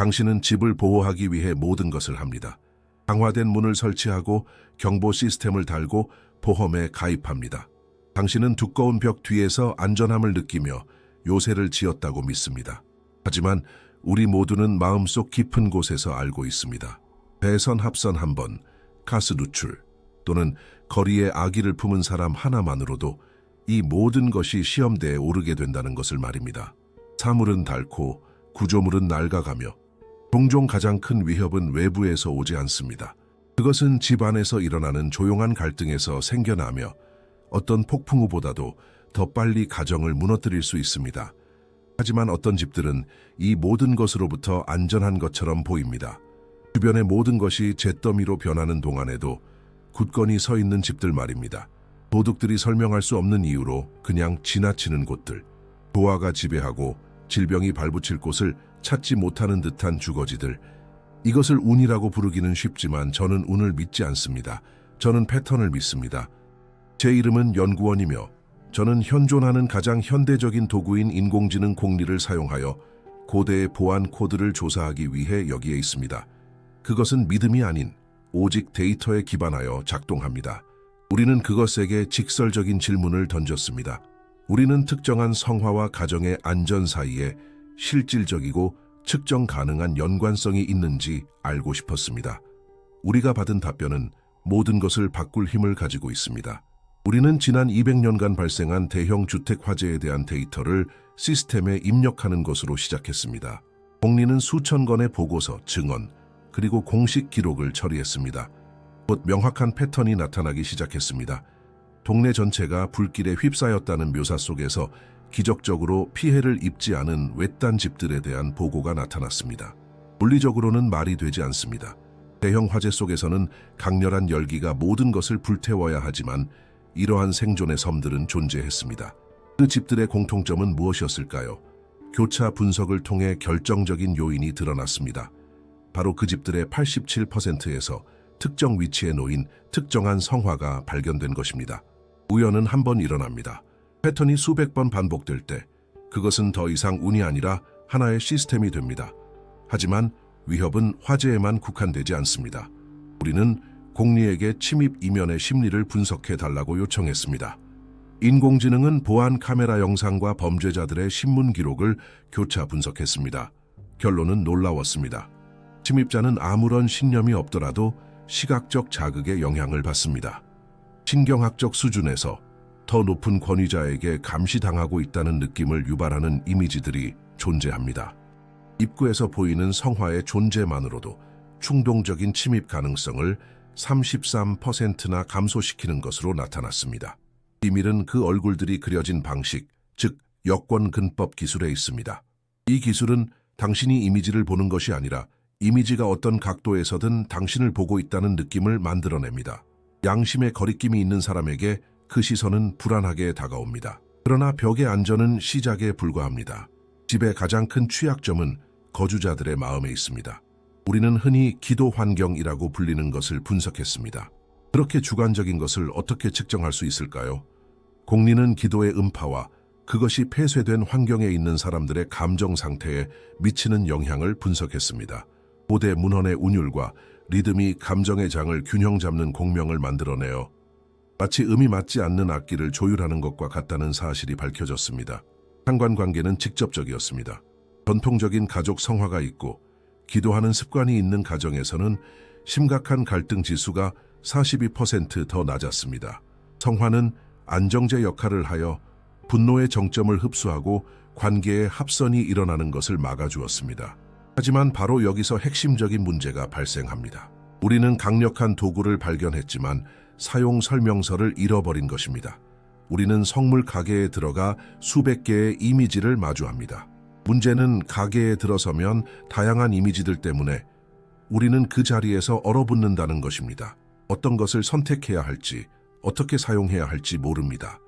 당신은 집을 보호하기 위해 모든 것을 합니다. 강화된 문을 설치하고 경보 시스템을 달고 보험에 가입합니다. 당신은 두꺼운 벽 뒤에서 안전함을 느끼며 요새를 지었다고 믿습니다. 하지만 우리 모두는 마음속 깊은 곳에서 알고 있습니다. 배선 합선 한 번, 가스 누출 또는 거리에 아기를 품은 사람 하나만으로도 이 모든 것이 시험대에 오르게 된다는 것을 말입니다. 사물은 닳고 구조물은 낡아가며 종종 가장 큰 위협은 외부에서 오지 않습니다. 그것은 집 안에서 일어나는 조용한 갈등에서 생겨나며 어떤 폭풍우보다도 더 빨리 가정을 무너뜨릴 수 있습니다. 하지만 어떤 집들은 이 모든 것으로부터 안전한 것처럼 보입니다. 주변의 모든 것이 잿더미로 변하는 동안에도 굳건히 서 있는 집들 말입니다. 도둑들이 설명할 수 없는 이유로 그냥 지나치는 곳들, 도화가 지배하고 질병이 발붙일 곳을 찾지 못하는 듯한 주거지들. 이것을 운이라고 부르기는 쉽지만 저는 운을 믿지 않습니다. 저는 패턴을 믿습니다. 제 이름은 연구원이며 저는 현존하는 가장 현대적인 도구인 인공지능 공리를 사용하여 고대의 보안 코드를 조사하기 위해 여기에 있습니다. 그것은 믿음이 아닌 오직 데이터에 기반하여 작동합니다. 우리는 그것에게 직설적인 질문을 던졌습니다. 우리는 특정한 성화와 가정의 안전 사이에 실질적이고 측정 가능한 연관성이 있는지 알고 싶었습니다. 우리가 받은 답변은 모든 것을 바꿀 힘을 가지고 있습니다. 우리는 지난 200년간 발생한 대형 주택 화재에 대한 데이터를 시스템에 입력하는 것으로 시작했습니다. 공리는 수천 건의 보고서, 증언, 그리고 공식 기록을 처리했습니다. 곧 명확한 패턴이 나타나기 시작했습니다. 동네 전체가 불길에 휩싸였다는 묘사 속에서 기적적으로 피해를 입지 않은 외딴 집들에 대한 보고가 나타났습니다. 물리적으로는 말이 되지 않습니다. 대형 화재 속에서는 강렬한 열기가 모든 것을 불태워야 하지만 이러한 생존의 섬들은 존재했습니다. 그 집들의 공통점은 무엇이었을까요? 교차 분석을 통해 결정적인 요인이 드러났습니다. 바로 그 집들의 87%에서 특정 위치에 놓인 특정한 성화가 발견된 것입니다. 우연은 한 번 일어납니다. 패턴이 수백 번 반복될 때 그것은 더 이상 운이 아니라 하나의 시스템이 됩니다. 하지만 위협은 화재에만 국한되지 않습니다. 우리는 공리에게 침입 이면의 심리를 분석해 달라고 요청했습니다. 인공지능은 보안 카메라 영상과 범죄자들의 신문 기록을 교차 분석했습니다. 결론은 놀라웠습니다. 침입자는 아무런 신념이 없더라도 시각적 자극에 영향을 받습니다. 신경학적 수준에서 더 높은 권위자에게 감시당하고 있다는 느낌을 유발하는 이미지들이 존재합니다. 입구에서 보이는 성화의 존재만으로도 충동적인 침입 가능성을 33%나 감소시키는 것으로 나타났습니다. 비밀은 그 얼굴들이 그려진 방식, 즉 여권근법 기술에 있습니다. 이 기술은 당신이 이미지를 보는 것이 아니라 이미지가 어떤 각도에서든 당신을 보고 있다는 느낌을 만들어냅니다. 양심의 거리낌이 있는 사람에게 그 시선은 불안하게 다가옵니다. 그러나 벽의 안전은 시작에 불과합니다. 집의 가장 큰 취약점은 거주자들의 마음에 있습니다. 우리는 흔히 기도 환경이라고 불리는 것을 분석했습니다. 그렇게 주관적인 것을 어떻게 측정할 수 있을까요? 공리는 기도의 음파와 그것이 폐쇄된 환경에 있는 사람들의 감정 상태에 미치는 영향을 분석했습니다. 고대 문헌의 운율과 리듬이 감정의 장을 균형 잡는 공명을 만들어내어 마치 음이 맞지 않는 악기를 조율하는 것과 같다는 사실이 밝혀졌습니다. 상관관계는 직접적이었습니다. 전통적인 가족 성화가 있고 기도하는 습관이 있는 가정에서는 심각한 갈등 지수가 42% 더 낮았습니다. 성화는 안정제 역할을 하여 분노의 정점을 흡수하고 관계의 합선이 일어나는 것을 막아주었습니다. 하지만 바로 여기서 핵심적인 문제가 발생합니다. 우리는 강력한 도구를 발견했지만 사용 설명서를 잃어버린 것입니다. 우리는 성물 가게에 들어가 수백 개의 이미지를 마주합니다. 문제는 가게에 들어서면 다양한 이미지들 때문에 우리는 그 자리에서 얼어붙는다는 것입니다. 어떤 것을 선택해야 할지, 어떻게 사용해야 할지 모릅니다.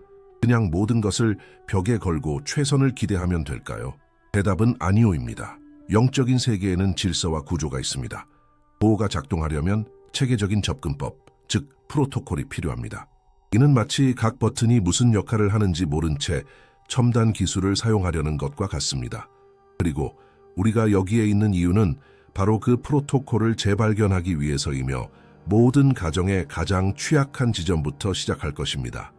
그냥 모든 것을 벽에 걸고 최선을 기대하면 될까요? 대답은 아니오입니다. 영적인 세계에는 질서와 구조가 있습니다. 보호가 작동하려면 체계적인 접근법, 즉 프로토콜이 필요합니다. 이는 마치 각 버튼이 무슨 역할을 하는지 모른 채 첨단 기술을 사용하려는 것과 같습니다. 그리고 우리가 여기에 있는 이유는 바로 그 프로토콜을 재발견하기 위해서이며 모든 가정의 가장 취약한 지점부터 시작할 것입니다.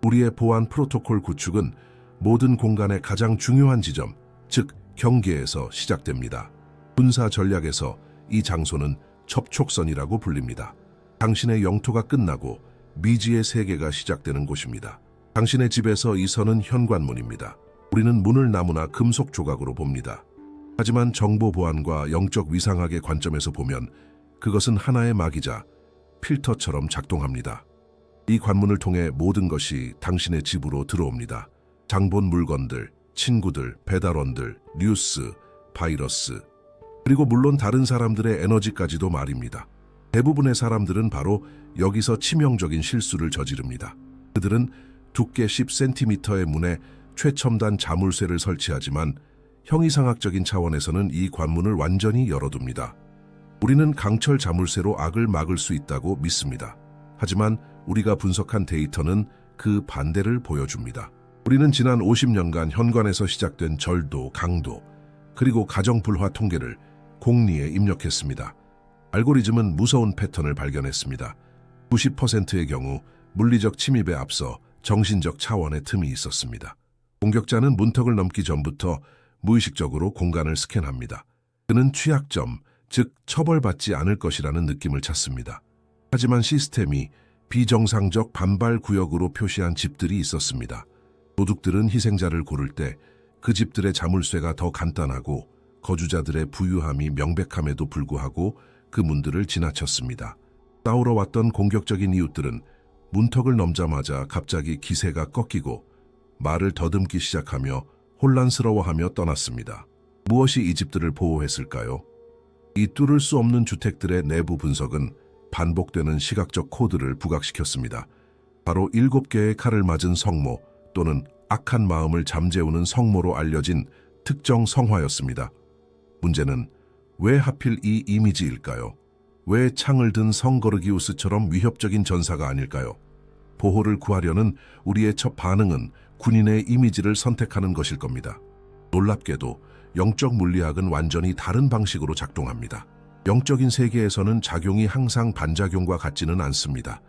우리의 보안 프로토콜 구축은 모든 공간의 가장 중요한 지점, 즉 경계에서 시작됩니다. 군사 전략에서 이 장소는 접촉선이라고 불립니다. 당신의 영토가 끝나고 미지의 세계가 시작되는 곳입니다. 당신의 집에서 이 선은 현관문입니다. 우리는 문을 나무나 금속 조각으로 봅니다. 하지만 정보 보안과 영적 위상학의 관점에서 보면 그것은 하나의 막이자 필터처럼 작동합니다. 이 관문을 통해 모든 것이 당신의 집으로 들어옵니다. 장본 물건들, 친구들, 배달원들, 뉴스, 바이러스, 그리고 물론 다른 사람들의 에너지까지도 말입니다. 대부분의 사람들은 바로 여기서 치명적인 실수를 저지릅니다. 그들은 두께 10cm의 문에 최첨단 자물쇠를 설치하지만 형이상학적인 차원에서는 이 관문을 완전히 열어둡니다. 우리는 강철 자물쇠로 악을 막을 수 있다고 믿습니다. 하지만 우리가 분석한 데이터는 그 반대를 보여줍니다. 우리는 지난 50년간 현관에서 시작된 절도, 강도, 그리고 가정 불화 통계를 공리에 입력했습니다. 알고리즘은 무서운 패턴을 발견했습니다. 90%의 경우 물리적 침입에 앞서 정신적 차원의 틈이 있었습니다. 공격자는 문턱을 넘기 전부터 무의식적으로 공간을 스캔합니다. 그는 취약점, 즉 처벌받지 않을 것이라는 느낌을 찾습니다. 하지만 시스템이 비정상적 반발 구역으로 표시한 집들이 있었습니다. 도둑들은 희생자를 고를 때 그 집들의 자물쇠가 더 간단하고 거주자들의 부유함이 명백함에도 불구하고 그 문들을 지나쳤습니다. 싸우러 왔던 공격적인 이웃들은 문턱을 넘자마자 갑자기 기세가 꺾이고 말을 더듬기 시작하며 혼란스러워하며 떠났습니다. 무엇이 이 집들을 보호했을까요? 이 뚫을 수 없는 주택들의 내부 분석은 반복되는 시각적 코드를 부각시켰습니다. 바로 7개의 칼을 맞은 성모 또는 악한 마음을 잠재우는 성모로 알려진 특정 성화였습니다. 문제는 왜 하필 이 이미지일까요? 왜 창을 든 성거르기우스처럼 위협적인 전사가 아닐까요? 보호를 구하려는 우리의 첫 반응은 군인의 이미지를 선택하는 것일 겁니다. 놀랍게도 영적 물리학은 완전히 다른 방식으로 작동합니다. 영적인 세계에서는 작용이 항상 반작용과 같지는 않습니다.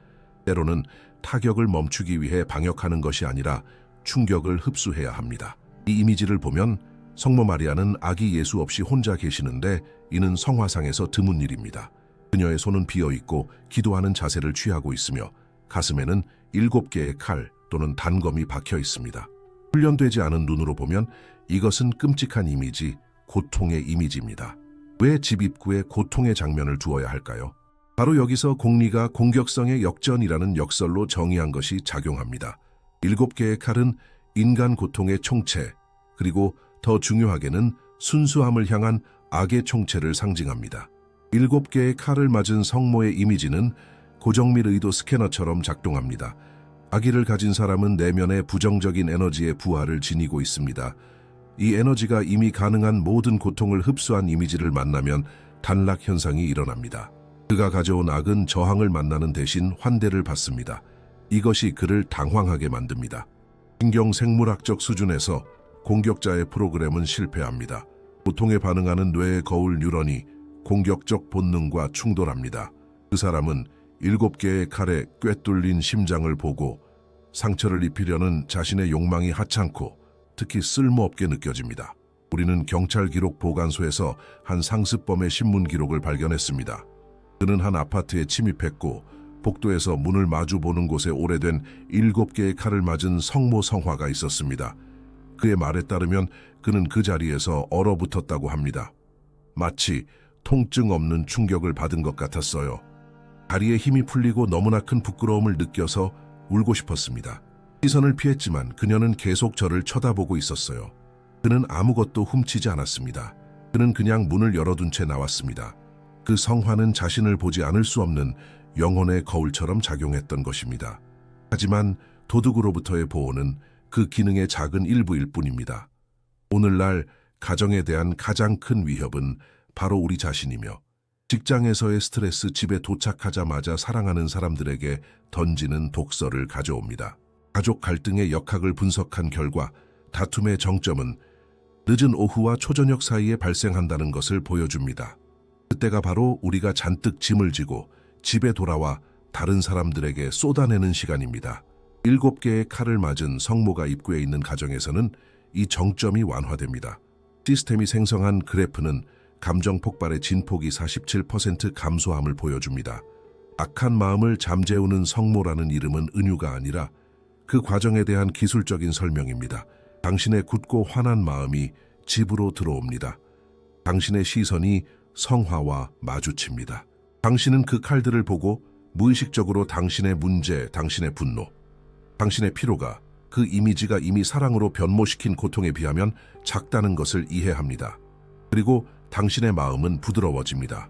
때로는 타격을 멈추기 위해 방역하는 것이 아니라 충격을 흡수해야 합니다. 이 이미지를 보면 성모 마리아는 아기 예수 없이 혼자 계시는데 이는 성화상에서 드문 일입니다. 그녀의 손은 비어있고 기도하는 자세를 취하고 있으며 가슴에는 7개의 칼 또는 단검이 박혀 있습니다. 훈련되지 않은 눈으로 보면 이것은 끔찍한 이미지, 고통의 이미지입니다. 왜 집 입구에 고통의 장면을 두어야 할까요? 바로 여기서 공리가 공격성의 역전이라는 역설로 정의한 것이 작용합니다. 7개의 칼은 인간 고통의 총체, 그리고 더 중요하게는 순수함을 향한 악의 총체를 상징합니다. 7개의 칼을 맞은 성모의 이미지는 고정밀 의도 스캐너처럼 작동합니다. 아기를 가진 사람은 내면의 부정적인 에너지의 부하를 지니고 있습니다. 이 에너지가 이미 가능한 모든 고통을 흡수한 이미지를 만나면 단락 현상이 일어납니다. 그가 가져온 악은 저항을 만나는 대신 환대를 받습니다. 이것이 그를 당황하게 만듭니다. 신경 생물학적 수준에서 공격자의 프로그램은 실패합니다. 고통에 반응하는 뇌의 거울 뉴런이 공격적 본능과 충돌합니다. 그 사람은 7개의 칼에 꿰뚫린 심장을 보고 상처를 입히려는 자신의 욕망이 하찮고 특히 쓸모없게 느껴집니다. 우리는 경찰 기록 보관소에서 한 상습범의 신문 기록을 발견했습니다. 그는 한 아파트에 침입했고 복도에서 문을 마주 보는 곳에 오래된 7개의 칼을 맞은 성모 성화가 있었습니다. 그의 말에 따르면 그는 그 자리에서 얼어붙었다고 합니다. 마치 통증 없는 충격을 받은 것 같았어요. 다리에 힘이 풀리고 너무나 큰 부끄러움을 느껴서 울고 싶었습니다. 시선을 피했지만 그녀는 계속 저를 쳐다보고 있었어요. 그는 아무것도 훔치지 않았습니다. 그는 그냥 문을 열어둔 채 나왔습니다. 그 성화는 자신을 보지 않을 수 없는 영혼의 거울처럼 작용했던 것입니다. 하지만 도둑으로부터의 보호는 그 기능의 작은 일부일 뿐입니다. 오늘날 가정에 대한 가장 큰 위협은 바로 우리 자신이며 직장에서의 스트레스, 집에 도착하자마자 사랑하는 사람들에게 던지는 독서를 가져옵니다. 가족 갈등의 역학을 분석한 결과 다툼의 정점은 늦은 오후와 초저녁 사이에 발생한다는 것을 보여줍니다. 그때가 바로 우리가 잔뜩 짐을 지고 집에 돌아와 다른 사람들에게 쏟아내는 시간입니다. 7개의 칼을 맞은 성모가 입구에 있는 가정에서는 이 정점이 완화됩니다. 시스템이 생성한 그래프는 감정 폭발의 진폭이 47% 감소함을 보여줍니다. 악한 마음을 잠재우는 성모라는 이름은 은유가 아니라 그 과정에 대한 기술적인 설명입니다. 당신의 굳고 화난 마음이 집으로 들어옵니다. 당신의 시선이 성화와 마주칩니다. 당신은 그 칼들을 보고 무의식적으로 당신의 문제, 당신의 분노, 당신의 피로가 그 이미지가 이미 사랑으로 변모시킨 고통에 비하면 작다는 것을 이해합니다. 그리고 당신의 마음은 부드러워집니다.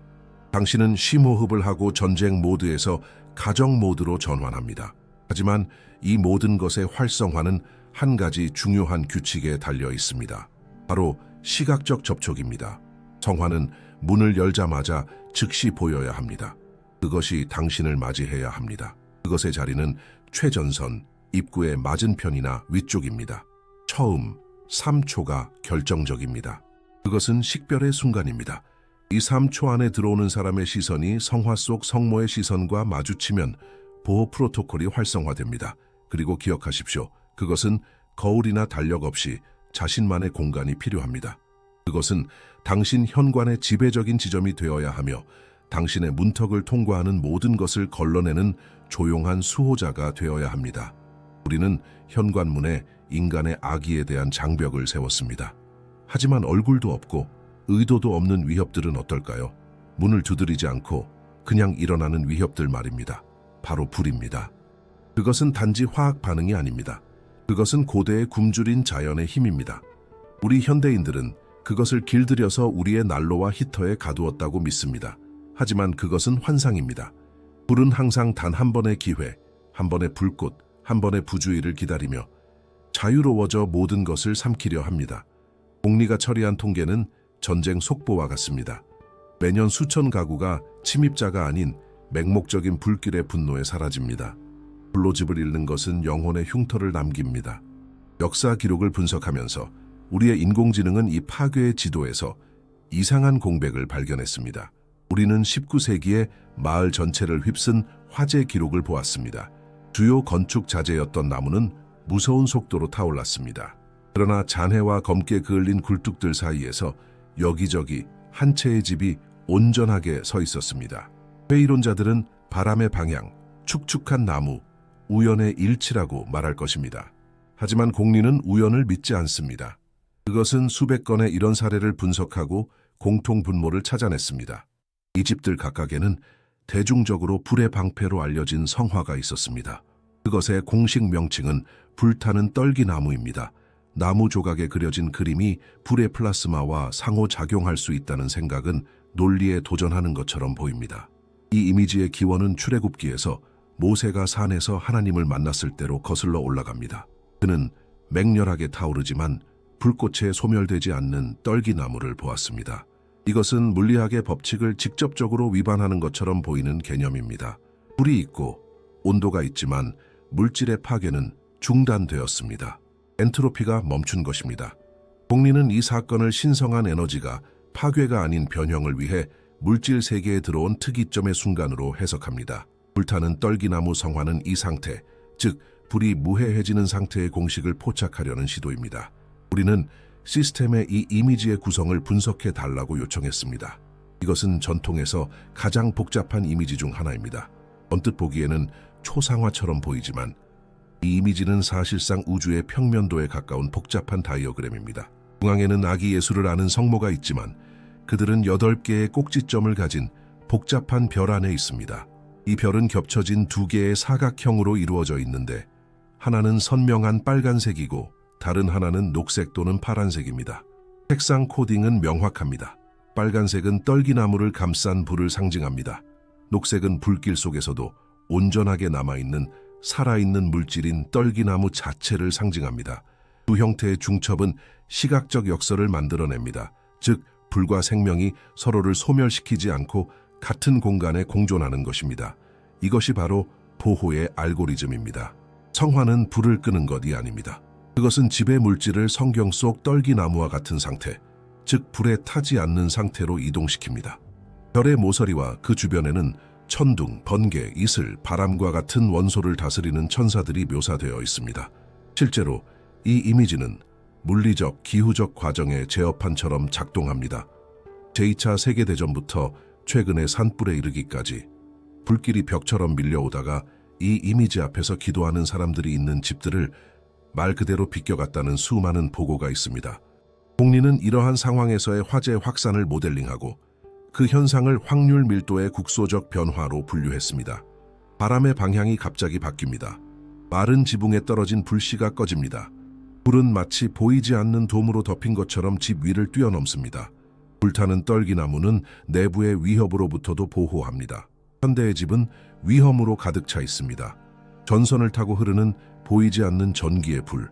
당신은 심호흡을 하고 전쟁 모드에서 가정 모드로 전환합니다. 하지만 이 모든 것의 활성화는 한 가지 중요한 규칙에 달려 있습니다. 바로 시각적 접촉입니다. 성화는 문을 열자마자 즉시 보여야 합니다. 그것이 당신을 맞이해야 합니다. 그것의 자리는 최전선, 입구의 맞은편이나 위쪽입니다. 처음, 3초가 결정적입니다. 그것은 식별의 순간입니다. 이 3초 안에 들어오는 사람의 시선이 성화 속 성모의 시선과 마주치면 보호 프로토콜이 활성화됩니다. 그리고 기억하십시오. 그것은 거울이나 달력 없이 자신만의 공간이 필요합니다. 그것은 당신 현관의 지배적인 지점이 되어야 하며 당신의 문턱을 통과하는 모든 것을 걸러내는 조용한 수호자가 되어야 합니다. 우리는 현관문에 인간의 악의에 대한 장벽을 세웠습니다. 하지만 얼굴도 없고 의도도 없는 위협들은 어떨까요? 문을 두드리지 않고 그냥 일어나는 위협들 말입니다. 바로 불입니다. 그것은 단지 화학 반응이 아닙니다. 그것은 고대의 굶주린 자연의 힘입니다. 우리 현대인들은 그것을 길들여서 우리의 난로와 히터에 가두었다고 믿습니다. 하지만 그것은 환상입니다. 불은 항상 단 한 번의 기회, 한 번의 불꽃, 한 번의 부주의를 기다리며 자유로워져 모든 것을 삼키려 합니다. 공리가 처리한 통계는 전쟁 속보와 같습니다. 매년 수천 가구가 침입자가 아닌 맹목적인 불길의 분노에 사라집니다. 불로집을 잃는 것은 영혼의 흉터를 남깁니다. 역사 기록을 분석하면서 우리의 인공지능은 이 파괴의 지도에서 이상한 공백을 발견했습니다. 우리는 19세기에 마을 전체를 휩쓴 화재 기록을 보았습니다. 주요 건축 자재였던 나무는 무서운 속도로 타올랐습니다. 그러나 잔해와 검게 그을린 굴뚝들 사이에서 여기저기 한 채의 집이 온전하게 서 있었습니다. 회의론자들은 바람의 방향, 축축한 나무, 우연의 일치라고 말할 것입니다. 하지만 공리는 우연을 믿지 않습니다. 그것은 수백 건의 이런 사례를 분석하고 공통 분모를 찾아냈습니다. 이 집들 각각에는 대중적으로 불의 방패로 알려진 성화가 있었습니다. 그것의 공식 명칭은 불타는 떨기나무입니다. 나무 조각에 그려진 그림이 불의 플라스마와 상호작용할 수 있다는 생각은 논리에 도전하는 것처럼 보입니다. 이 이미지의 기원은 출애굽기에서 모세가 산에서 하나님을 만났을 때로 거슬러 올라갑니다. 그는 맹렬하게 타오르지만 불꽃에 소멸되지 않는 떨기나무를 보았습니다. 이것은 물리학의 법칙을 직접적으로 위반하는 것처럼 보이는 개념입니다. 불이 있고 온도가 있지만 물질의 파괴는 중단되었습니다. 엔트로피가 멈춘 것입니다. 공리는 이 사건을 신성한 에너지가 파괴가 아닌 변형을 위해 물질 세계에 들어온 특이점의 순간으로 해석합니다. 불타는 떨기나무 성화는 이 상태, 즉 불이 무해해지는 상태의 공식을 포착하려는 시도입니다. 우리는 시스템의 이 이미지의 구성을 분석해 달라고 요청했습니다. 이것은 전통에서 가장 복잡한 이미지 중 하나입니다. 언뜻 보기에는 초상화처럼 보이지만 이 이미지는 사실상 우주의 평면도에 가까운 복잡한 다이어그램입니다. 중앙에는 아기 예수를 아는 성모가 있지만 그들은 8개의 꼭지점을 가진 복잡한 별 안에 있습니다. 이 별은 겹쳐진 2개의 사각형으로 이루어져 있는데 하나는 선명한 빨간색이고 다른 하나는 녹색 또는 파란색입니다. 색상 코딩은 명확합니다. 빨간색은 떨기나무를 감싼 불을 상징합니다. 녹색은 불길 속에서도 온전하게 남아있는 살아있는 물질인 떨기나무 자체를 상징합니다. 두 형태의 중첩은 시각적 역설을 만들어냅니다. 즉, 불과 생명이 서로를 소멸시키지 않고 같은 공간에 공존하는 것입니다. 이것이 바로 보호의 알고리즘입니다. 성화는 불을 끄는 것이 아닙니다. 그것은 지배 물질을 성경 속 떨기나무와 같은 상태, 즉 불에 타지 않는 상태로 이동시킵니다. 별의 모서리와 그 주변에는 천둥, 번개, 이슬, 바람과 같은 원소를 다스리는 천사들이 묘사되어 있습니다. 실제로 이 이미지는 물리적, 기후적 과정의 제어판처럼 작동합니다. 제2차 세계대전부터 최근의 산불에 이르기까지 불길이 벽처럼 밀려오다가 이 이미지 앞에서 기도하는 사람들이 있는 집들을 말 그대로 비껴갔다는 수많은 보고가 있습니다. 공리는 이러한 상황에서의 화재 확산을 모델링하고 그 현상을 확률 밀도의 국소적 변화로 분류했습니다. 바람의 방향이 갑자기 바뀝니다. 마른 지붕에 떨어진 불씨가 꺼집니다. 불은 마치 보이지 않는 돔으로 덮인 것처럼 집 위를 뛰어넘습니다. 불타는 떨기나무는 내부의 위협으로부터도 보호합니다. 현대의 집은 위험으로 가득 차 있습니다. 전선을 타고 흐르는 보이지 않는 전기의 불.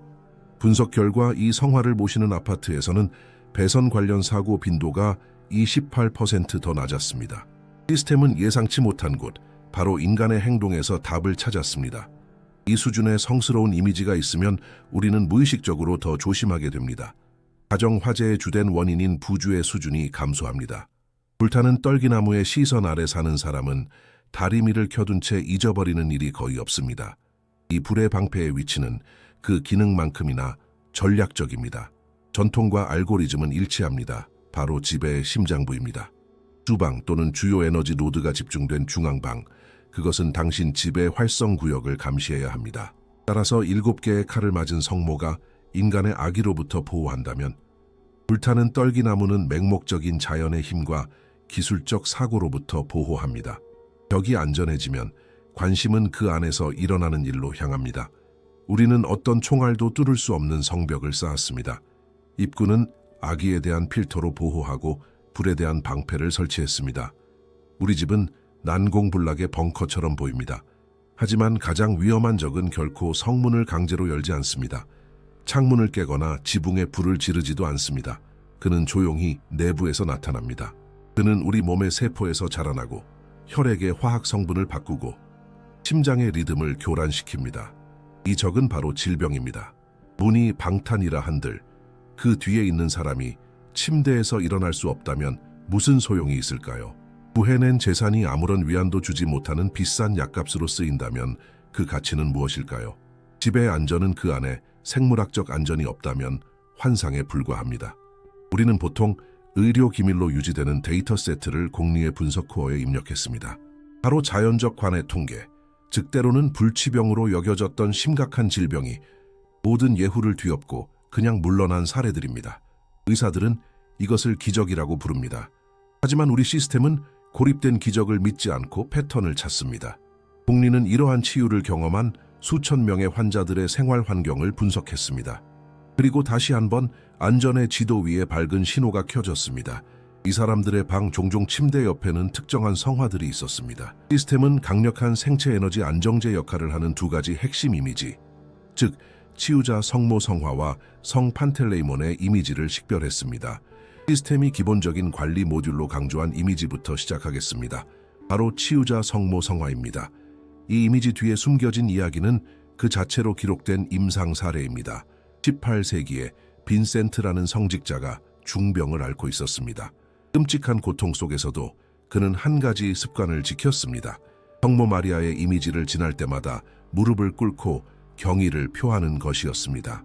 분석 결과 이 성화를 모시는 아파트에서는 배선 관련 사고 빈도가 28% 더 낮았습니다. 시스템은 예상치 못한 곳, 바로 인간의 행동에서 답을 찾았습니다. 이 수준의 성스러운 이미지가 있으면 우리는 무의식적으로 더 조심하게 됩니다. 가정 화재의 주된 원인인 부주의 수준이 감소합니다. 불타는 떨기나무의 시선 아래 사는 사람은 다리미를 켜둔 채 잊어버리는 일이 거의 없습니다. 이 불의 방패의 위치는 그 기능만큼이나 전략적입니다. 전통과 알고리즘은 일치합니다. 바로 지배의 심장부입니다. 주방 또는 주요 에너지 노드가 집중된 중앙방, 그것은 당신 집의 활성 구역을 감시해야 합니다. 따라서 7개의 칼을 맞은 성모가 인간의 악의로부터 보호한다면 불타는 떨기나무는 맹목적인 자연의 힘과 기술적 사고로부터 보호합니다. 벽이 안전해지면 관심은 그 안에서 일어나는 일로 향합니다. 우리는 어떤 총알도 뚫을 수 없는 성벽을 쌓았습니다. 입구는 악의에 대한 필터로 보호하고 불에 대한 방패를 설치했습니다. 우리 집은 난공불락의 벙커처럼 보입니다. 하지만 가장 위험한 적은 결코 성문을 강제로 열지 않습니다. 창문을 깨거나 지붕에 불을 지르지도 않습니다. 그는 조용히 내부에서 나타납니다. 그는 우리 몸의 세포에서 자라나고 혈액의 화학 성분을 바꾸고 심장의 리듬을 교란시킵니다. 이 적은 바로 질병입니다. 문이 방탄이라 한들 그 뒤에 있는 사람이 침대에서 일어날 수 없다면 무슨 소용이 있을까요? 구해낸 재산이 아무런 위안도 주지 못하는 비싼 약값으로 쓰인다면 그 가치는 무엇일까요? 집의 안전은 그 안에 생물학적 안전이 없다면 환상에 불과합니다. 우리는 보통 의료 기밀로 유지되는 데이터 세트를 공리의 분석 코어에 입력했습니다. 바로 자연적 관해 통계, 즉 때로는 불치병으로 여겨졌던 심각한 질병이 모든 예후를 뒤엎고 그냥 물러난 사례들입니다. 의사들은 이것을 기적이라고 부릅니다. 하지만 우리 시스템은 고립된 기적을 믿지 않고 패턴을 찾습니다. 공리는 이러한 치유를 경험한 수천 명의 환자들의 생활 환경을 분석했습니다. 그리고 다시 한번 안전의 지도 위에 밝은 신호가 켜졌습니다. 이 사람들의 방 종종 침대 옆에는 특정한 성화들이 있었습니다. 시스템은 강력한 생체 에너지 안정제 역할을 하는 두 가지 핵심 이미지, 즉 치유자 성모 성화와 성 판텔레이몬의 이미지를 식별했습니다. 시스템이 기본적인 관리 모듈로 강조한 이미지부터 시작하겠습니다. 바로 치유자 성모 성화입니다. 이 이미지 뒤에 숨겨진 이야기는 그 자체로 기록된 임상 사례입니다. 18세기에 빈센트라는 성직자가 중병을 앓고 있었습니다. 끔찍한 고통 속에서도 그는 한 가지 습관을 지켰습니다. 성모 마리아의 이미지를 지날 때마다 무릎을 꿇고 경의를 표하는 것이었습니다.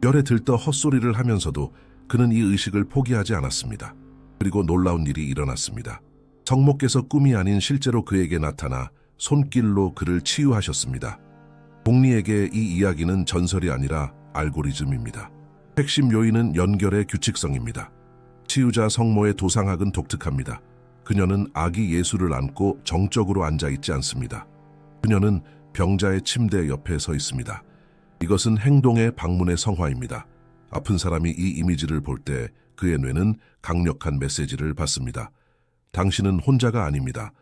열에 들떠 헛소리를 하면서도 그는 이 의식을 포기하지 않았습니다. 그리고 놀라운 일이 일어났습니다. 성모께서 꿈이 아닌 실제로 그에게 나타나 손길로 그를 치유하셨습니다. 공리에게 이 이야기는 전설이 아니라 알고리즘입니다. 핵심 요인은 연결의 규칙성입니다. 치유자 성모의 도상학은 독특합니다. 그녀는 아기 예수를 안고 정적으로 앉아있지 않습니다. 그녀는 병자의 침대 옆에 서 있습니다. 이것은 행동의 방문의 성화입니다. 아픈 사람이 이 이미지를 볼 때 그의 뇌는 강력한 메시지를 받습니다. 당신은 혼자가 아닙니다.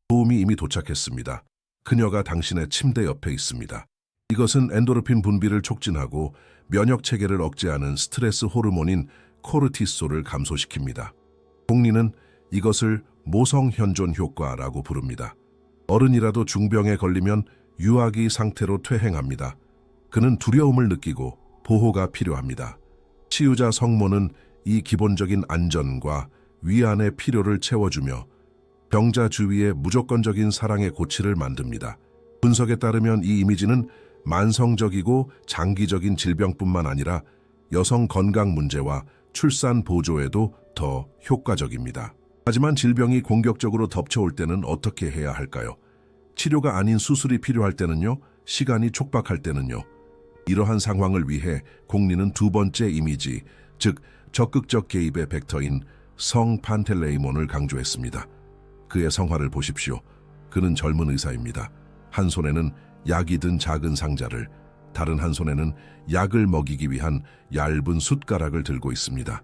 도움이 이미 도착했습니다. 그녀가 당신의 침대 옆에 있습니다. 이것은 엔도르핀 분비를 촉진하고 면역 체계를 억제하는 스트레스 호르몬인 코르티솔을 감소시킵니다. 공리는 이것을 모성 현존 효과라고 부릅니다. 어른이라도 중병에 걸리면 유아기 상태로 퇴행합니다. 그는 두려움을 느끼고 보호가 필요합니다. 치유자 성모는 이 기본적인 안전과 위안의 필요를 채워주며 병자 주위에 무조건적인 사랑의 고치를 만듭니다. 분석에 따르면 이 이미지는 만성적이고 장기적인 질병뿐만 아니라 여성 건강 문제와 출산 보조에도 더 효과적입니다. 하지만 질병이 공격적으로 덮쳐올 때는 어떻게 해야 할까요? 치료가 아닌 수술이 필요할 때는요? 시간이 촉박할 때는요? 이러한 상황을 위해 공리는 두 번째 이미지, 즉 적극적 개입의 벡터인 성 판텔레이몬을 강조했습니다. 그의 성화를 보십시오. 그는 젊은 의사입니다. 한 손에는 약이 든 작은 상자를, 다른 한 손에는 약을 먹이기 위한 얇은 숟가락을 들고 있습니다.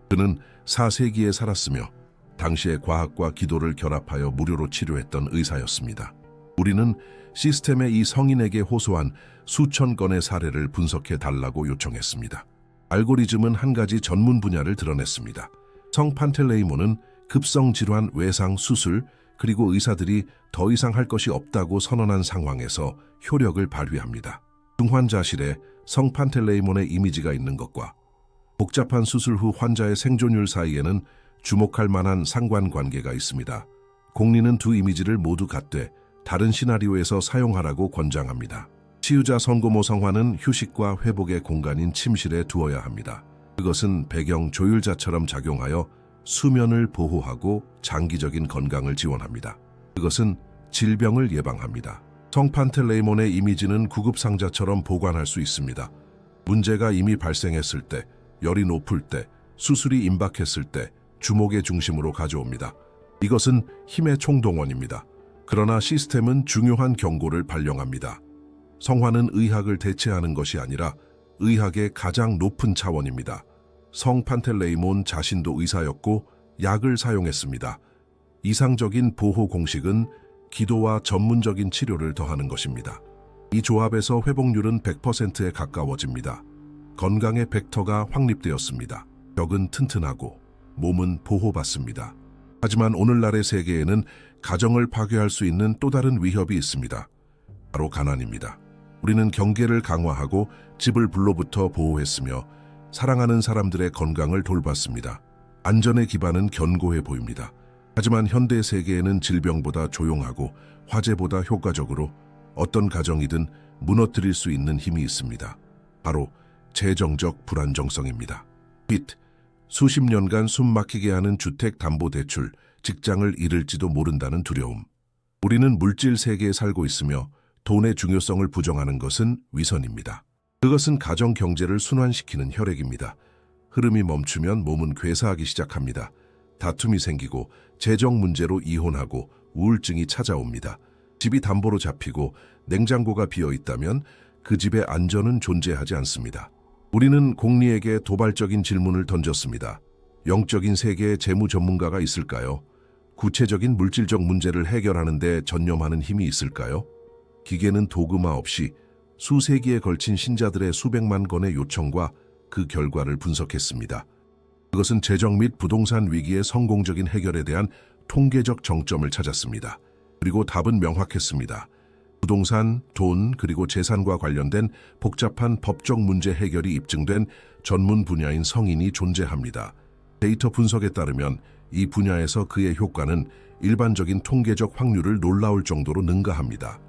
그는 4세기에 살았으며 당시의 과학과 기도를 결합하여 무료로 치료했던 의사였습니다. 우리는 시스템의 이 성인에게 호소한 수천 건의 사례를 분석해 달라고 요청했습니다. 알고리즘은 한 가지 전문 분야를 드러냈습니다. 성 판텔레이몬은 급성 질환 외상 수술, 그리고 의사들이 더 이상 할 것이 없다고 선언한 상황에서 효력을 발휘합니다. 중환자실에 성 판텔레이몬의 이미지가 있는 것과 복잡한 수술 후 환자의 생존율 사이에는 주목할 만한 상관관계가 있습니다. 공리는 두 이미지를 모두 갖되 다른 시나리오에서 사용하라고 권장합니다. 치유자 성고모 성화는 휴식과 회복의 공간인 침실에 두어야 합니다. 그것은 배경 조율자처럼 작용하여 수면을 보호하고 장기적인 건강을 지원합니다. 그것은 질병을 예방합니다. 성 판텔레이몬의 이미지는 구급상자처럼 보관할 수 있습니다. 문제가 이미 발생했을 때, 열이 높을 때, 수술이 임박했을 때 주목의 중심으로 가져옵니다. 이것은 힘의 총동원입니다. 그러나 시스템은 중요한 경고를 발령합니다. 성화는 의학을 대체하는 것이 아니라 의학의 가장 높은 차원입니다. 성 판텔레이몬 자신도 의사였고 약을 사용했습니다. 이상적인 보호 공식은 기도와 전문적인 치료를 더하는 것입니다. 이 조합에서 회복률은 100%에 가까워집니다. 건강의 벡터가 확립되었습니다. 벽은 튼튼하고 몸은 보호받습니다. 하지만 오늘날의 세계에는 가정을 파괴할 수 있는 또 다른 위협이 있습니다. 바로 가난입니다. 우리는 경계를 강화하고 집을 불로부터 보호했으며 사랑하는 사람들의 건강을 돌봤습니다. 안전의 기반은 견고해 보입니다. 하지만 현대 세계에는 질병보다 조용하고 화재보다 효과적으로 어떤 가정이든 무너뜨릴 수 있는 힘이 있습니다. 바로 재정적 불안정성입니다. 빚, 수십 년간 숨막히게 하는 주택담보대출, 직장을 잃을지도 모른다는 두려움. 우리는 물질 세계에 살고 있으며 돈의 중요성을 부정하는 것은 위선입니다. 그것은 가정 경제를 순환시키는 혈액입니다. 흐름이 멈추면 몸은 괴사하기 시작합니다. 다툼이 생기고 재정 문제로 이혼하고 우울증이 찾아옵니다. 집이 담보로 잡히고 냉장고가 비어 있다면 그 집의 안전은 존재하지 않습니다. 우리는 공리에게 도발적인 질문을 던졌습니다. 영적인 세계에 재무 전문가가 있을까요? 구체적인 물질적 문제를 해결하는 데 전념하는 힘이 있을까요? 기계는 도그마 없이 수세기에 걸친 신자들의 수백만 건의 요청과 그 결과를 분석했습니다. 그것은 재정 및 부동산 위기의 성공적인 해결에 대한 통계적 정점을 찾았습니다. 그리고 답은 명확했습니다. 부동산, 돈, 그리고 재산과 관련된 복잡한 법적 문제 해결이 입증된 전문 분야인 성인이 존재합니다. 데이터 분석에 따르면 이 분야에서 그의 효과는 일반적인 통계적 확률을 놀라울 정도로 능가합니다.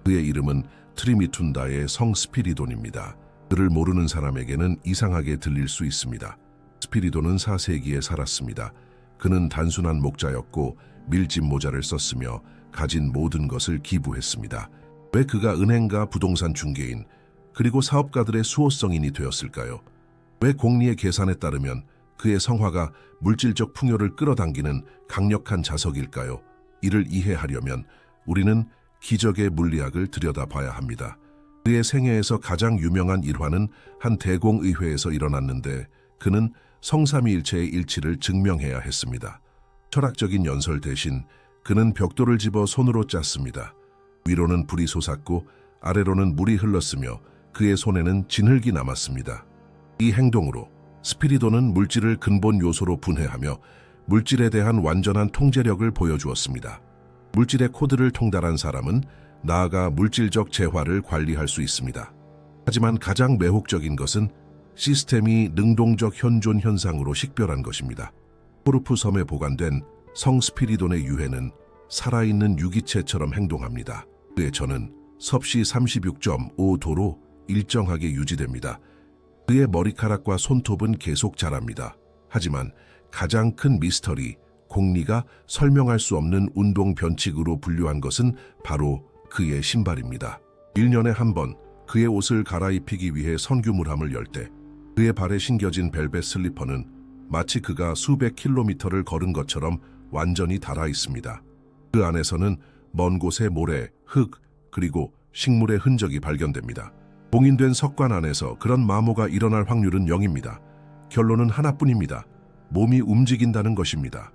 그의 이름은 트리미툰다의 성 스피리돈입니다. 그를 모르는 사람에게는 이상하게 들릴 수 있습니다. 스피리돈은 4세기에 살았습니다. 그는 단순한 목자였고 밀짚 모자를 썼으며 가진 모든 것을 기부했습니다. 왜 그가 은행가, 부동산 중개인, 그리고 사업가들의 수호성인이 되었을까요? 왜 공리의 계산에 따르면 그의 성화가 물질적 풍요를 끌어당기는 강력한 자석일까요? 이를 이해하려면 우리는 기적의 물리학을 들여다봐야 합니다. 그의 생애에서 가장 유명한 일화는 한 대공의회에서 일어났는데 그는 성삼위일체의 일치를 증명해야 했습니다. 철학적인 연설 대신 그는 벽돌을 집어 손으로 짰습니다. 위로는 불이 솟았고 아래로는 물이 흘렀으며 그의 손에는 진흙이 남았습니다. 이 행동으로 스피리돈은 물질을 근본 요소로 분해하며 물질에 대한 완전한 통제력을 보여주었습니다. 물질의 코드를 통달한 사람은 나아가 물질적 재화를 관리할 수 있습니다. 하지만 가장 매혹적인 것은 시스템이 능동적 현존 현상으로 식별한 것입니다. 코르프 섬에 보관된 성 스피리돈의 유해는 살아있는 유기체처럼 행동합니다. 그의 전은 섭씨 36.5도로 일정하게 유지됩니다. 그의 머리카락과 손톱은 계속 자랍니다. 하지만 가장 큰 미스터리, 공리가 설명할 수 없는 운동 변칙으로 분류한 것은 바로 그의 신발입니다. 1년에 한 번 그의 옷을 갈아입히기 위해 성규물함을 열 때 그의 발에 신겨진 벨벳 슬리퍼는 마치 그가 수백 킬로미터를 걸은 것처럼 완전히 닳아 있습니다. 그 안에서는 먼 곳의 모래, 흙, 그리고 식물의 흔적이 발견됩니다. 봉인된 석관 안에서 그런 마모가 일어날 확률은 0입니다. 결론은 하나뿐입니다. 몸이 움직인다는 것입니다.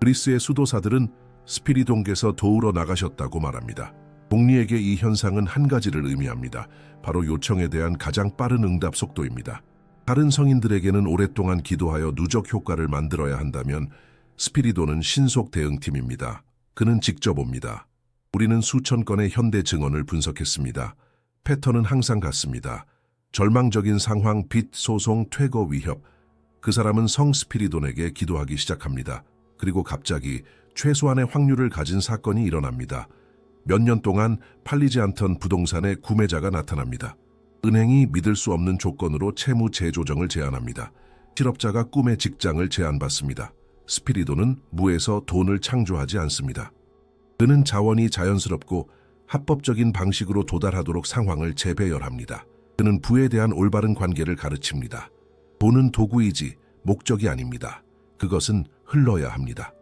그리스의 수도사들은 스피리돈께서 도우러 나가셨다고 말합니다. 공리에게 이 현상은 한 가지를 의미합니다. 바로 요청에 대한 가장 빠른 응답 속도입니다. 다른 성인들에게는 오랫동안 기도하여 누적 효과를 만들어야 한다면 스피리돈은 신속 대응팀입니다. 그는 직접 옵니다. 우리는 수천 건의 현대 증언을 분석했습니다. 패턴은 항상 같습니다. 절망적인 상황, 빚, 소송, 퇴거, 위협. 그 사람은 성 스피리돈에게 기도하기 시작합니다. 그리고 갑자기 최소한의 확률을 가진 사건이 일어납니다. 몇 년 동안 팔리지 않던 부동산의 구매자가 나타납니다. 은행이 믿을 수 없는 조건으로 채무 재조정을 제안합니다. 실업자가 꿈의 직장을 제안받습니다. 스피리돈은 무에서 돈을 창조하지 않습니다. 그는 자원이 자연스럽고 합법적인 방식으로 도달하도록 상황을 재배열합니다. 그는 부에 대한 올바른 관계를 가르칩니다. 돈은 도구이지 목적이 아닙니다. 그것은 흘러야 합니다.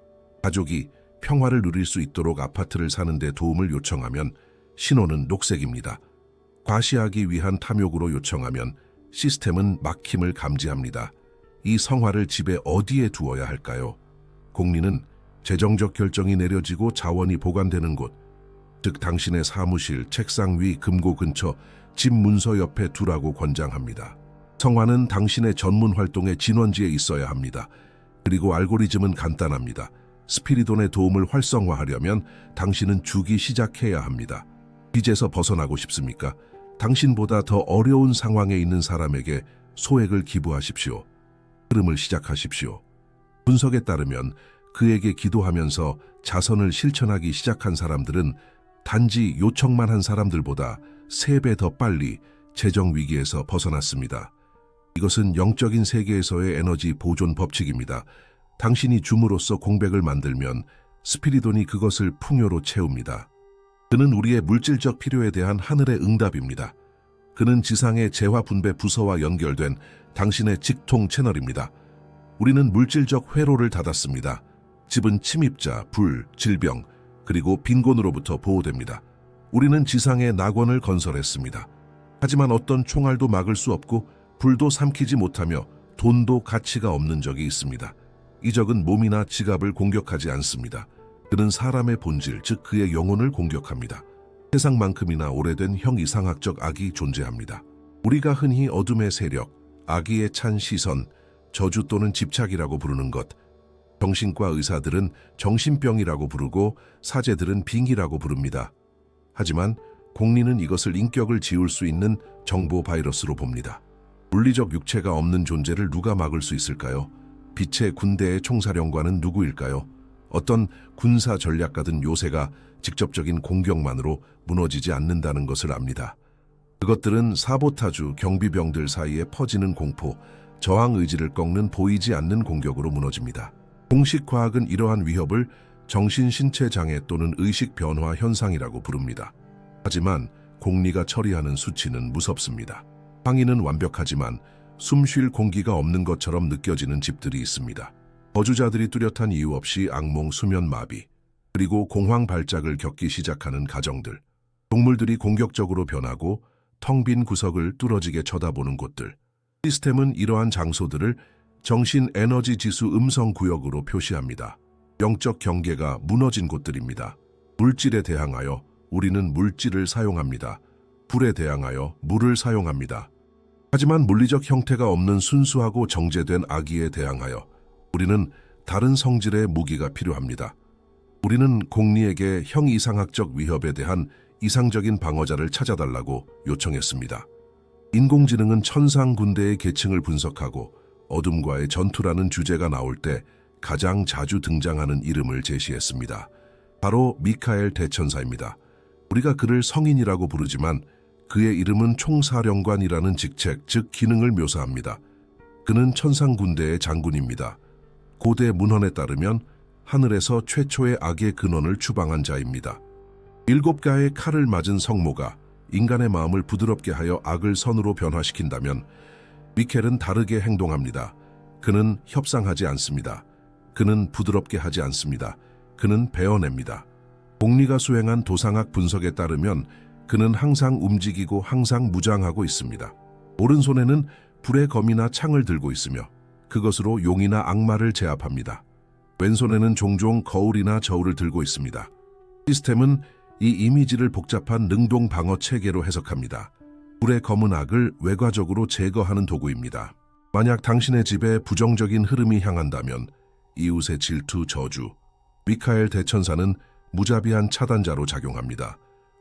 가족이 평화를 누릴 수 있도록 아파트를 사는 데 도움을 요청하면 신호는 녹색입니다. 과시하기 위한 탐욕으로 요청하면 시스템은 막힘을 감지합니다. 이 성화를 집에 어디에 두어야 할까요? 공리는 재정적 결정이 내려지고 자원이 보관되는 곳, 즉 당신의 사무실, 책상 위, 금고 근처, 집 문서 옆에 두라고 권장합니다. 성화는 당신의 전문 활동의 진원지에 있어야 합니다. 그리고 알고리즘은 간단합니다. 스피리돈의 도움을 활성화하려면 당신은 주기 시작해야 합니다. 빚에서 벗어나고 싶습니까? 당신보다 더 어려운 상황에 있는 사람에게 소액을 기부하십시오. 흐름을 시작하십시오. 분석에 따르면 그에게 기도하면서 자선을 실천하기 시작한 사람들은 단지 요청만 한 사람들보다 3배 더 빨리 재정 위기에서 벗어났습니다. 이것은 영적인 세계에서의 에너지 보존 법칙입니다. 당신이 줌으로써 공백을 만들면 스피리돈이 그것을 풍요로 채웁니다. 그는 우리의 물질적 필요에 대한 하늘의 응답입니다. 그는 지상의 재화 분배 부서와 연결된 당신의 직통 채널입니다. 우리는 물질적 회로를 닫았습니다. 집은 침입자, 불, 질병, 그리고 빈곤으로부터 보호됩니다. 우리는 지상의 낙원을 건설했습니다. 하지만 어떤 총알도 막을 수 없고 불도 삼키지 못하며 돈도 가치가 없는 적이 있습니다. 이 적은 몸이나 지갑을 공격하지 않습니다. 그는 사람의 본질, 즉 그의 영혼을 공격합니다. 세상만큼이나 오래된 형이상학적 악이 존재합니다. 우리가 흔히 어둠의 세력, 악의에 찬 시선, 저주 또는 집착이라고 부르는 것, 정신과 의사들은 정신병이라고 부르고 사제들은 빙이라고 부릅니다. 하지만 공리는 이것을 인격을 지울 수 있는 정보 바이러스로 봅니다. 물리적 육체가 없는 존재를 누가 막을 수 있을까요? 빛의 군대의 총사령관은 누구일까요? 어떤 군사 전략가든 요새가 직접적인 공격만으로 무너지지 않는다는 것을 압니다. 그것들은 사보타주, 경비병들 사이에 퍼지는 공포, 저항 의지를 꺾는 보이지 않는 공격으로 무너집니다. 공식 과학은 이러한 위협을 정신신체 장애 또는 의식 변화 현상이라고 부릅니다. 하지만 공리가 처리하는 수치는 무섭습니다. 항이는 완벽하지만 숨 쉴 공기가 없는 것처럼 느껴지는 집들이 있습니다. 거주자들이 뚜렷한 이유 없이 악몽, 수면 마비, 그리고 공황 발작을 겪기 시작하는 가정들. 동물들이 공격적으로 변하고 텅 빈 구석을 뚫어지게 쳐다보는 곳들. 시스템은 이러한 장소들을 정신 에너지 지수 음성 구역으로 표시합니다. 영적 경계가 무너진 곳들입니다. 물질에 대항하여 우리는 물질을 사용합니다. 불에 대항하여 물을 사용합니다. 하지만 물리적 형태가 없는 순수하고 정제된 악의에 대항하여 우리는 다른 성질의 무기가 필요합니다. 우리는 공리에게 형이상학적 위협에 대한 이상적인 방어자를 찾아달라고 요청했습니다. 인공지능은 천상 군대의 계층을 분석하고 어둠과의 전투라는 주제가 나올 때 가장 자주 등장하는 이름을 제시했습니다. 바로 미카엘 대천사입니다. 우리가 그를 성인이라고 부르지만 그의 이름은 총사령관이라는 직책, 즉 기능을 묘사합니다. 그는 천상 군대의 장군입니다. 고대 문헌에 따르면 하늘에서 최초의 악의 근원을 추방한 자입니다. 7가의 칼을 맞은 성모가 인간의 마음을 부드럽게 하여 악을 선으로 변화시킨다면 미켈은 다르게 행동합니다. 그는 협상하지 않습니다. 그는 부드럽게 하지 않습니다. 그는 베어냅니다. 공리가 수행한 도상학 분석에 따르면 그는 항상 움직이고 항상 무장하고 있습니다. 오른손에는 불의 검이나 창을 들고 있으며 그것으로 용이나 악마를 제압합니다. 왼손에는 종종 거울이나 저울을 들고 있습니다. 시스템은 이 이미지를 복잡한 능동 방어 체계로 해석합니다. 불의 검은 악을 외과적으로 제거하는 도구입니다. 만약 당신의 집에 부정적인 흐름이 향한다면 이웃의 질투, 저주, 미카엘 대천사는 무자비한 차단자로 작용합니다.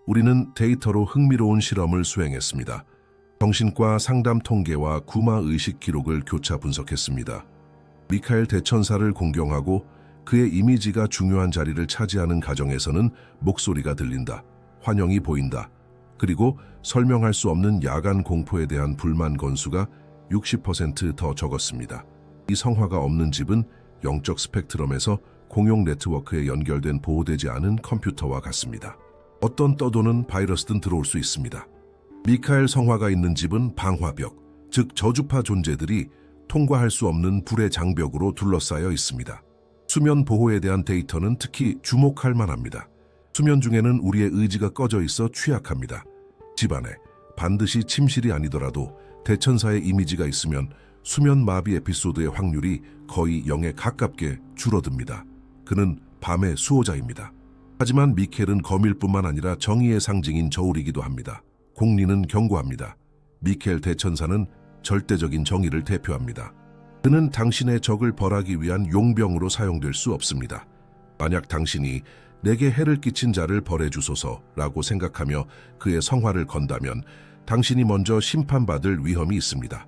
우리는 데이터로 흥미로운 실험을 수행했습니다. 정신과 상담 통계와 구마 의식 기록을 교차 분석했습니다. 미카엘 대천사를 공경하고 그의 이미지가 중요한 자리를 차지하는 가정에서는 목소리가 들린다, 환영이 보인다, 그리고 설명할 수 없는 야간 공포에 대한 불만 건수가 60% 더 적었습니다. 이 성화가 없는 집은 영적 스펙트럼에서 공용 네트워크에 연결된 보호되지 않은 컴퓨터와 같습니다. 어떤 떠도는 바이러스든 들어올 수 있습니다. 미카엘 성화가 있는 집은 방화벽, 즉 저주파 존재들이 통과할 수 없는 불의 장벽으로 둘러싸여 있습니다. 수면 보호에 대한 데이터는 특히 주목할 만합니다. 수면 중에는 우리의 의지가 꺼져 있어 취약합니다. 집안에 반드시 침실이 아니더라도 대천사의 이미지가 있으면 수면 마비 에피소드의 확률이 거의 0에 가깝게 줄어듭니다. 그는 밤의 수호자입니다. 하지만 미켈은 검일뿐만 아니라 정의의 상징인 저울이기도 합니다. 공리는 경고합니다. 미켈 대천사는 절대적인 정의를 대표합니다. 그는 당신의 적을 벌하기 위한 용병으로 사용될 수 없습니다. 만약 당신이 내게 해를 끼친 자를 벌해주소서라고 생각하며 그의 성화를 건다면 당신이 먼저 심판받을 위험이 있습니다.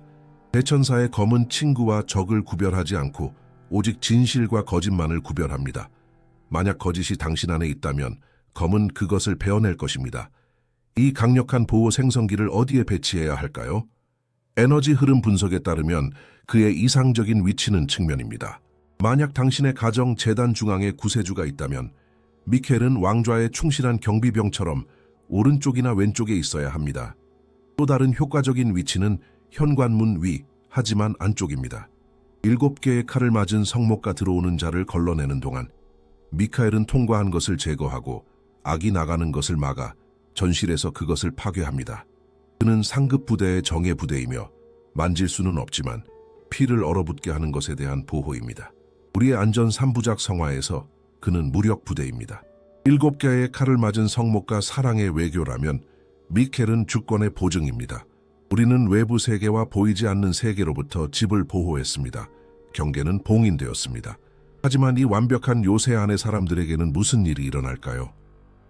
대천사의 검은 친구와 적을 구별하지 않고 오직 진실과 거짓만을 구별합니다. 만약 거짓이 당신 안에 있다면 검은 그것을 베어낼 것입니다. 이 강력한 보호 생성기를 어디에 배치해야 할까요? 에너지 흐름 분석에 따르면 그의 이상적인 위치는 측면입니다. 만약 당신의 가정 재단 중앙에 구세주가 있다면 미켈은 왕좌의 충실한 경비병처럼 오른쪽이나 왼쪽에 있어야 합니다. 또 다른 효과적인 위치는 현관문 위, 하지만 안쪽입니다. 7개의 칼을 맞은 성모가 들어오는 자를 걸러내는 동안 미카엘은 통과한 것을 제거하고 악이 나가는 것을 막아 전실에서 그것을 파괴합니다. 그는 상급 부대의 정예 부대이며 만질 수는 없지만 피를 얼어붙게 하는 것에 대한 보호입니다. 우리의 안전 3부작 성화에서 그는 무력 부대입니다. 7개의 칼을 맞은 성모가 사랑의 외교라면 미켈은 주권의 보증입니다. 우리는 외부 세계와 보이지 않는 세계로부터 집을 보호했습니다. 경계는 봉인되었습니다. 하지만 이 완벽한 요새 안의 사람들에게는 무슨 일이 일어날까요?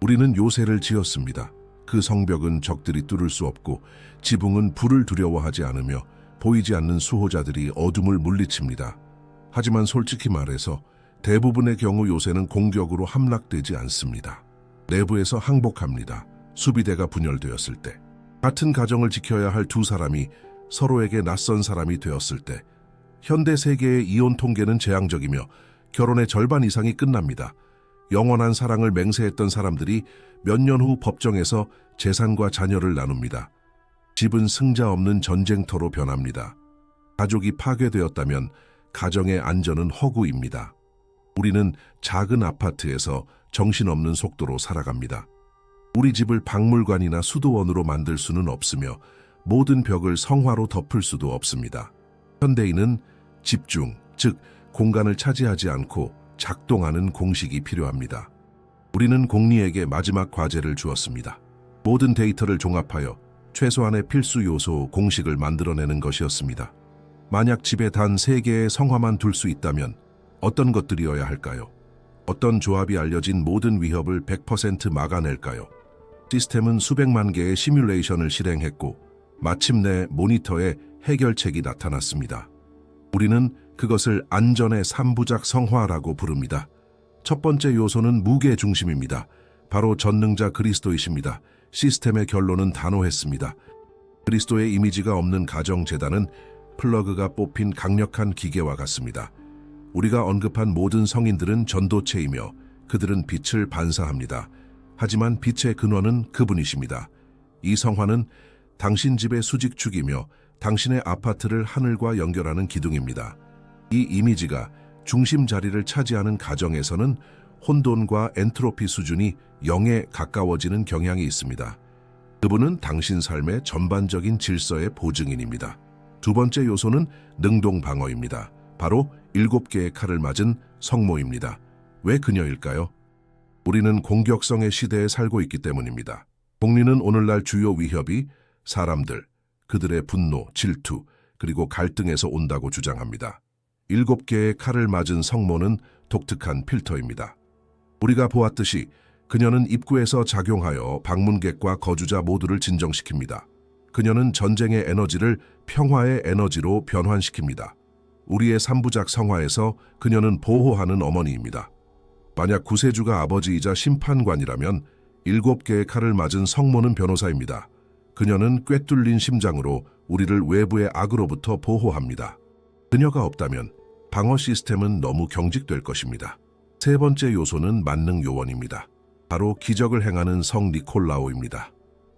우리는 요새를 지었습니다. 그 성벽은 적들이 뚫을 수 없고 지붕은 불을 두려워하지 않으며 보이지 않는 수호자들이 어둠을 물리칩니다. 하지만 솔직히 말해서 대부분의 경우 요새는 공격으로 함락되지 않습니다. 내부에서 항복합니다. 수비대가 분열되었을 때, 같은 가정을 지켜야 할 두 사람이 서로에게 낯선 사람이 되었을 때, 현대 세계의 이혼 통계는 재앙적이며 결혼의 절반 이상이 끝납니다. 영원한 사랑을 맹세했던 사람들이 몇 년 후 법정에서 재산과 자녀를 나눕니다. 집은 승자 없는 전쟁터로 변합니다. 가족이 파괴되었다면 가정의 안전은 허구입니다. 우리는 작은 아파트에서 정신없는 속도로 살아갑니다. 우리 집을 박물관이나 수도원으로 만들 수는 없으며 모든 벽을 성화로 덮을 수도 없습니다. 현대인은 집중, 즉 공간을 차지하지 않고 작동하는 공식이 필요합니다. 우리는 공리에게 마지막 과제를 주었습니다. 모든 데이터를 종합하여 최소한의 필수 요소 공식을 만들어내는 것이었습니다. 만약 집에 단 3개의 성화만 둘 수 있다면 어떤 것들이어야 할까요? 어떤 조합이 알려진 모든 위협을 100% 막아낼까요? 시스템은 수백만 개의 시뮬레이션을 실행했고 마침내 모니터에 해결책이 나타났습니다. 우리는 그것을 안전의 3부작 성화라고 부릅니다. 첫 번째 요소는 무게 중심입니다. 바로 전능자 그리스도이십니다. 시스템의 결론은 단호했습니다. 그리스도의 이미지가 없는 가정재단은 플러그가 뽑힌 강력한 기계와 같습니다. 우리가 언급한 모든 성인들은 전도체이며 그들은 빛을 반사합니다. 하지만 빛의 근원은 그분이십니다. 이 성화는 당신 집의 수직축이며 당신의 아파트를 하늘과 연결하는 기둥입니다. 이 이미지가 중심 자리를 차지하는 가정에서는 혼돈과 엔트로피 수준이 0에 가까워지는 경향이 있습니다. 그분은 당신 삶의 전반적인 질서의 보증인입니다. 두 번째 요소는 능동방어입니다. 바로 7개의 칼을 맞은 성모입니다. 왜 그녀일까요? 우리는 공격성의 시대에 살고 있기 때문입니다. 공리는 오늘날 주요 위협이 사람들, 그들의 분노, 질투, 그리고 갈등에서 온다고 주장합니다. 7개의 칼을 맞은 성모는 독특한 필터입니다. 우리가 보았듯이 그녀는 입구에서 작용하여 방문객과 거주자 모두를 진정시킵니다. 그녀는 전쟁의 에너지를 평화의 에너지로 변환시킵니다. 우리의 3부작 성화에서 그녀는 보호하는 어머니입니다. 만약 구세주가 아버지이자 심판관이라면 7개의 칼을 맞은 성모는 변호사입니다. 그녀는 꿰뚫린 심장으로 우리를 외부의 악으로부터 보호합니다. 그녀가 없다면 방어 시스템은 너무 경직될 것입니다. 세 번째 요소는 만능 요원입니다. 바로 기적을 행하는 성 니콜라오입니다.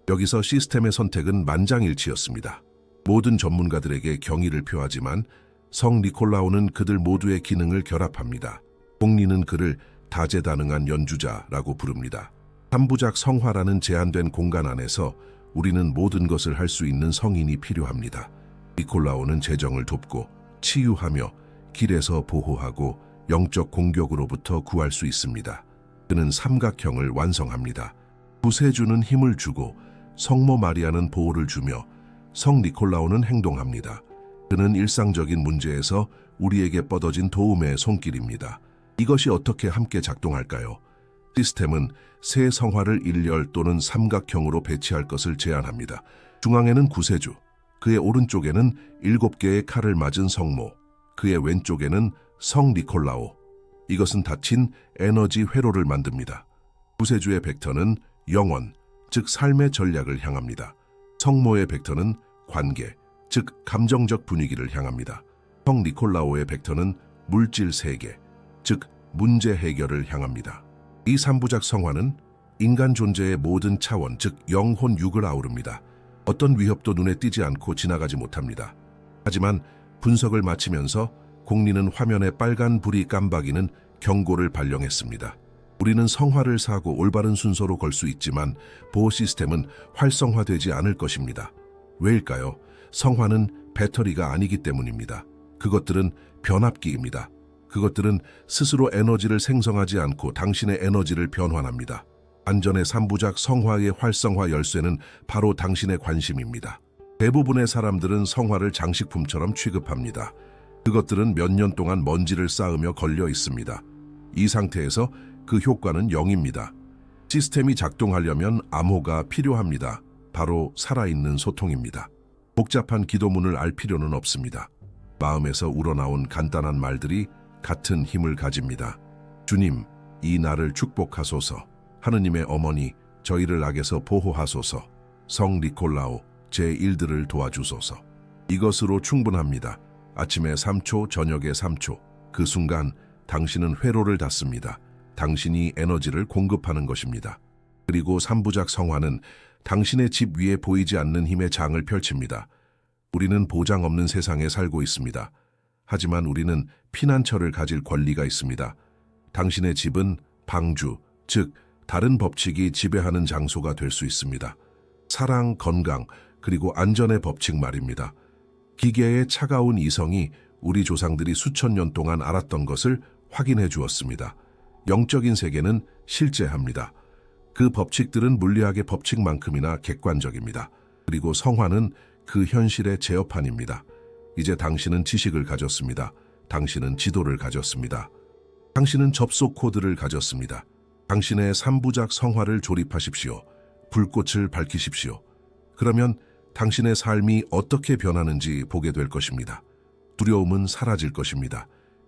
여기서 시스템의 선택은 만장일치였습니다. 모든 전문가들에게 경의를 표하지만 성 니콜라오는 그들 모두의 기능을 결합합니다. 공리는 그를 다재다능한 연주자라고 부릅니다. 3부작 성화라는 제한된 공간 안에서 우리는 모든 것을 할 수 있는 성인이 필요합니다. 니콜라오는 재정을 돕고 치유하며 길에서 보호하고 영적 공격으로부터 구할 수 있습니다. 그는 삼각형을 완성합니다. 구세주는 힘을 주고 성모 마리아는 보호를 주며 성 니콜라오는 행동합니다. 그는 일상적인 문제에서 우리에게 뻗어진 도움의 손길입니다. 이것이 어떻게 함께 작동할까요? 시스템은 새 성화를 일렬 또는 삼각형으로 배치할 것을 제안합니다. 중앙에는 구세주, 그의 오른쪽에는 7개의 칼을 맞은 성모, 그의 왼쪽에는 성 니콜라오. 이것은 닫힌 에너지 회로를 만듭니다. 구세주의 벡터는 영원, 즉 삶의 전략을 향합니다. 성모의 벡터는 관계, 즉 감정적 분위기를 향합니다. 성 니콜라오의 벡터는 물질 세계, 즉 문제 해결을 향합니다. 이 3부작 성화는 인간 존재의 모든 차원, 즉 영혼 육을 아우릅니다. 어떤 위협도 눈에 띄지 않고 지나가지 못합니다. 하지만 분석을 마치면서 공리는 화면에 빨간 불이 깜박이는 경고를 발령했습니다. 우리는 성화를 사고 올바른 순서로 걸 수 있지만 보호 시스템은 활성화되지 않을 것입니다. 왜일까요? 성화는 배터리가 아니기 때문입니다. 그것들은 변압기입니다. 그것들은 스스로 에너지를 생성하지 않고 당신의 에너지를 변환합니다. 안전의 3부작 성화의 활성화 열쇠는 바로 당신의 관심입니다. 대부분의 사람들은 성화를 장식품처럼 취급합니다. 그것들은 몇 년 동안 먼지를 쌓으며 걸려 있습니다. 이 상태에서 그 효과는 0입니다. 시스템이 작동하려면 암호가 필요합니다. 바로 살아있는 소통입니다. 복잡한 기도문을 알 필요는 없습니다. 마음에서 우러나온 간단한 말들이 같은 힘을 가집니다. 주님, 이 날을 축복하소서. 하느님의 어머니, 저희를 악에서 보호하소서. 성 니콜라오, 제 일들을 도와주소서. 이것으로 충분합니다. 아침에 3초, 저녁에 3초. 그 순간 당신은 회로를 닫습니다. 당신이 에너지를 공급하는 것입니다. 그리고 3부작 성화는 당신의 집 위에 보이지 않는 힘의 장을 펼칩니다. 우리는 보장 없는 세상에 살고 있습니다. 하지만 우리는 피난처를 가질 권리가 있습니다. 당신의 집은 방주, 즉 다른 법칙이 지배하는 장소가 될 수 있습니다. 사랑, 건강, 그리고 안전의 법칙 말입니다. 기계의 차가운 이성이 우리 조상들이 수천 년 동안 알았던 것을 확인해 주었습니다. 영적인 세계는 실제합니다. 그 법칙들은 물리학의 법칙만큼이나 객관적입니다. 그리고 성화는 그 현실의 제어판입니다. 이제 당신은 지식을 가졌습니다. 당신은 지도를 가졌습니다. 당신은 접속 코드를 가졌습니다. 당신의 3부작 성화를 조립하십시오. 불꽃을 밝히십시오. 그러면 당신의 삶이 어떻게 변하는지 보게 될 것입니다. 두려움은 사라질 것입니다.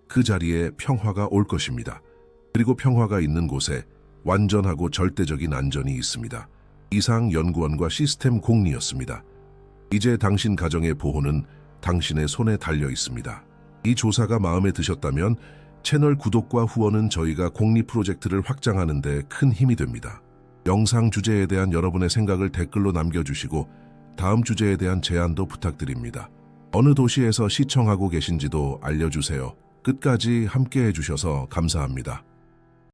그 자리에 평화가 올 것입니다. 그리고 평화가 있는 곳에 완전하고 절대적인 안전이 있습니다. 이상 연구원과 시스템 공리였습니다. 이제 당신 가정의 보호는 당신의 손에 달려 있습니다. 이 조사가 마음에 드셨다면 채널 구독과 후원은 저희가 공리 프로젝트를 확장하는 데 큰 힘이 됩니다. 영상 주제에 대한 여러분의 생각을 댓글로 남겨주시고 다음 주제에 대한 제안도 부탁드립니다. 어느 도시에서 시청하고 계신지도 알려주세요. 끝까지 함께 해주셔서 감사합니다.